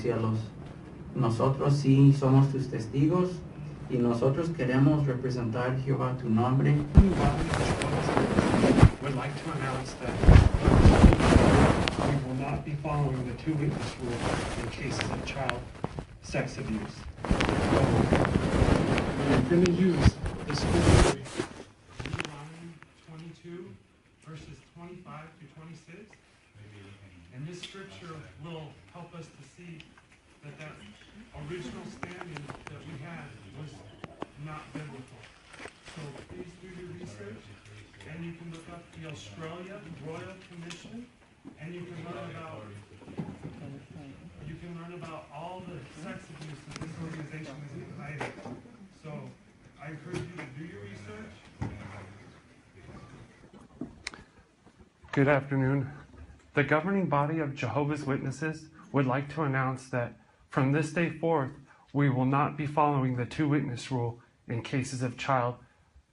cielos. Nosotros sí somos tus testigos y nosotros queremos representar, Jehová, tu nombre. Would like to announce that we will not be following the two-witness rule in cases of child sex abuse. We're going to use the scripture Deuteronomy 22, verses 25 to 26. And this scripture will help us to see that that original standing that we had was not biblical. So please do your research, and you can look up the Australia Royal Commission, and you can learn about all the sex abuse that this organization is inviting. So I encourage you to do your research. Good afternoon. The governing body of Jehovah's Witnesses would like to announce that from this day forth, we will not be following the two-witness rule in cases of child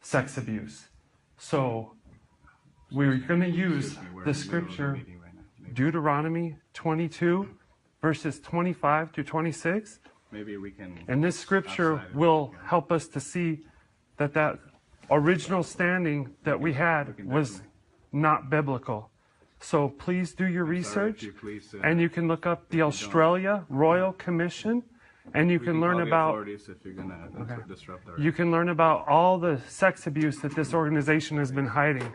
sex abuse. So we're going to use the scripture Deuteronomy 22, verses 25 to 26. Maybe we can. And this scripture will help us to see that that original standing that we had was not biblical. So please do your research, and you can look up the Australia Royal Commission, and you can learn about you can learn about all the sex abuse that this organization has been hiding.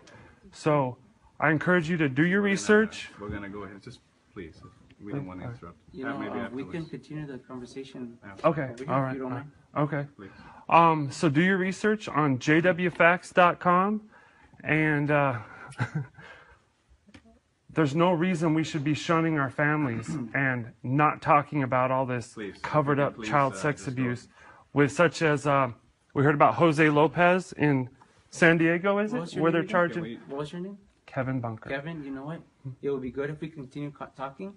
So I encourage you to do your research. We're gonna go ahead. Just please, we don't want to interrupt. You know, we can continue the conversation. Okay, here, all right. if you don't mind. Okay. Please. So do your research on jwfacts.com, and there's no reason we should be shunning our families and not talking about all this covered up child sex abuse with such as we heard about Jose Lopez in San Diego, is it? Where they're charging. What was your name? Kevin Bunker. Kevin, you know what? It would be good if we continue talking,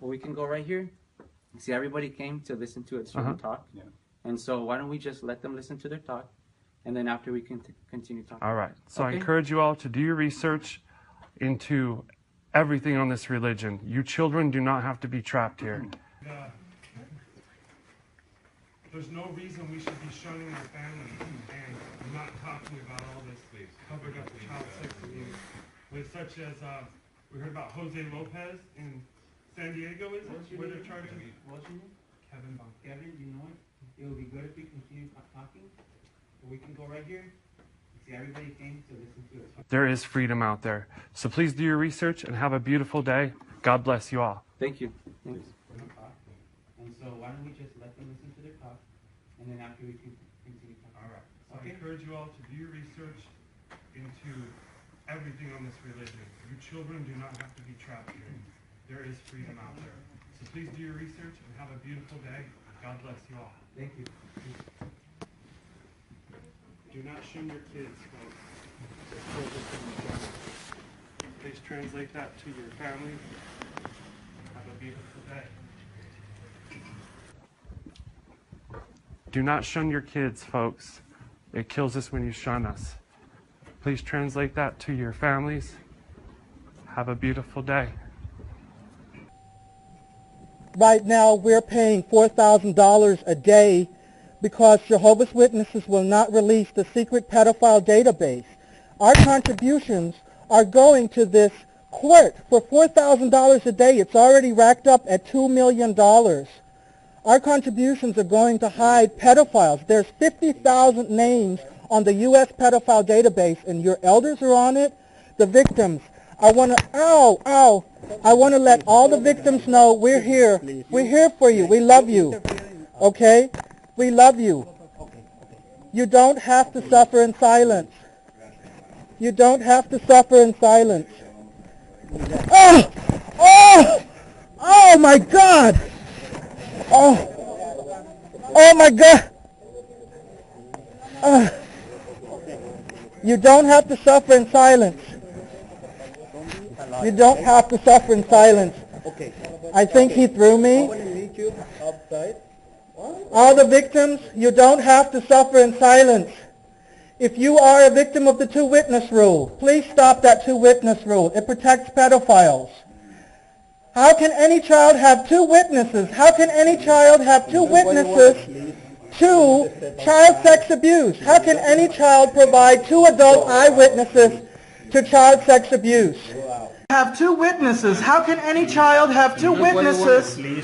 but we can go right here. See, everybody came to listen to a certain talk. Yeah. And so why don't we just let them listen to their talk, and then after we can continue talking. All right. So Okay. I encourage you all to do your research into everything on this religion. You children do not have to be trapped here. There's no reason we should be shunning our family and not talking about all this covered up child sex abuse with such as we heard about Jose Lopez in San Diego, is it? Where they're charging. What's your name? Kevin Bunker. Kevin, you know what? It would be good if we continue talking, but we can go right here. See, everybody came to listen to us. There is freedom out there. So please do your research and have a beautiful day. God bless you all. Thank you. Thanks. And so why don't we just let them listen to their talk, and then after we can continue talking. All right. So I encourage you all to do your research into everything on this religion. You children do not have to be trapped here. There is freedom out there. So please do your research and have a beautiful day. God bless you all. Thank you. Do not shun your kids, folks. Please translate that to your family. Have a beautiful day. Do not shun your kids, folks. It kills us when you shun us. Please translate that to your families. Have a beautiful day. Right now, we're paying $4,000 a day because Jehovah's Witnesses will not release the secret pedophile database. Our contributions are going to this court for $4,000 a day. It's already racked up at $2 million. Our contributions are going to hide pedophiles. There's 50,000 names on the U.S. pedophile database, and your elders are on it. The victims. I want to, I want to let all the victims know we're here. We're here for you. We love you. Okay? We love you. You don't have to suffer in silence. You don't have to suffer in silence. Oh! Oh! Oh my God! Oh! Oh my God! You don't have to suffer in silence. You don't have to suffer in silence. Okay. I think he threw me. All the victims, you don't have to suffer in silence. If you are a victim of the two-witness rule, please stop that two-witness rule. It protects pedophiles. How can any child have two witnesses? How can any child have two witnesses to child sex abuse? How can any child provide two adult eyewitnesses to child sex abuse? Have two witnesses. How can any child have two witnesses to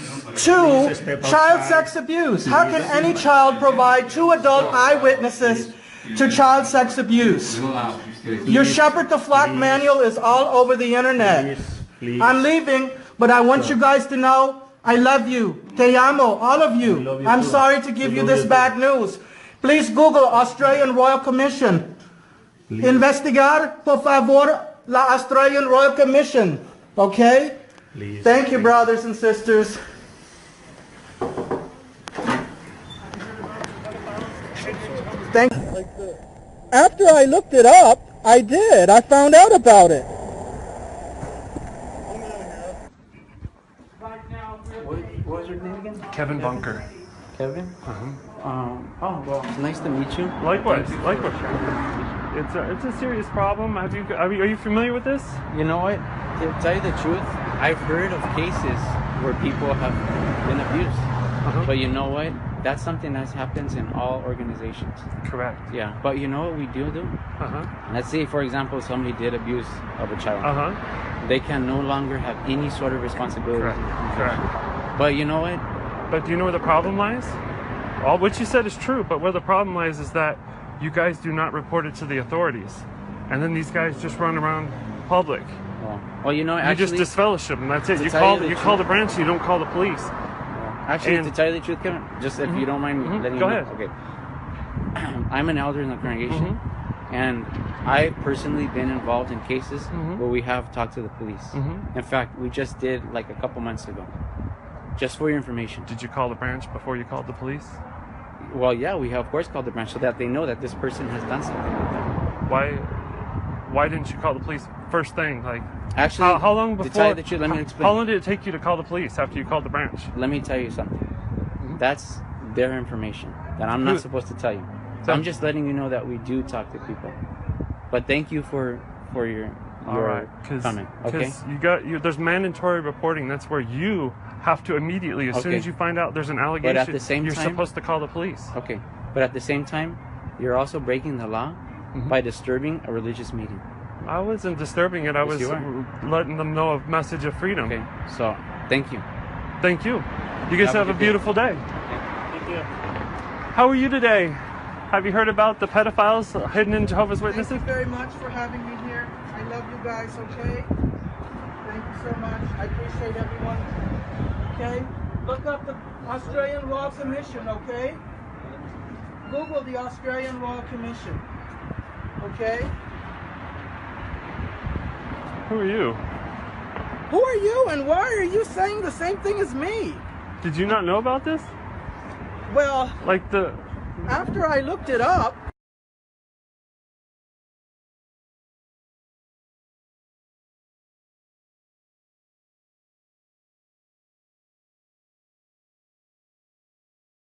child sex abuse? How can any child provide two adult eyewitnesses to child sex abuse? Your Shepherd the Flock manual is all over the internet. I'm leaving, but I want you guys to know I love you. Te amo, all of you. I'm sorry to give you this bad news. Please Google Australian Royal Commission. Investigar, por favor, la Australian Royal Commission. Okay? Thank you, brothers and sisters. Thank you. After I looked it up, I did. I found out about it. What was your name again? Kevin Bunker. Kevin? Oh, well, it's nice to meet you. Likewise. It's a serious problem. Are you familiar with this? You know what? To tell you the truth, I've heard of cases where people have been abused. But you know what? That's something that happens in all organizations. Correct. Yeah. But you know what we do? Let's say, for example, somebody did abuse of a child. They can no longer have any sort of responsibility. Correct. But you know what? But do you know where the problem lies? All what you said is true, but where the problem lies is that you guys do not report it to the authorities. And then these guys just run around public. Well, you know, actually, you just disfellowship them. That's it. You call the branch, you don't call the police. Actually, to tell you the truth, Kevin, just if you don't mind letting me Go know. ahead. Okay. I'm an elder in the congregation, and I've personally been involved in cases where we have talked to the police. In fact, we just did like a couple months ago. Just for your information. Did you call the branch before you called the police? Well, yeah, we have of course called the branch so that they know that this person has done something like that. Why didn't you call the police first thing? Like, actually, how long before? To tell you the truth, let me explain. How long did it take you to call the police after you called the branch? Let me tell you something. That's their information that I'm not supposed to tell you. So I'm just letting you know that we do talk to people. But thank you for your comment. Okay. Because there's mandatory reporting. That's where you have to immediately, as soon as you find out there's an allegation, but at the same you're time, supposed to call the police. Okay. But at the same time, you're also breaking the law by disturbing a religious meeting. I wasn't disturbing it. I was letting them know a message of freedom. Okay. So, thank you. Thank you. You guys have a beautiful day. Thank you. How are you today? Have you heard about the pedophiles hidden in Jehovah's Witnesses? Thank you very much for having me here. I love you guys, okay? Thank you so much. I appreciate everyone. Okay? Look up the Australian Royal Commission, okay? Google the Australian Royal Commission. Okay? Who are you? Who are you and why are you saying the same thing as me? Did you not know about this? Well, like after I looked it up,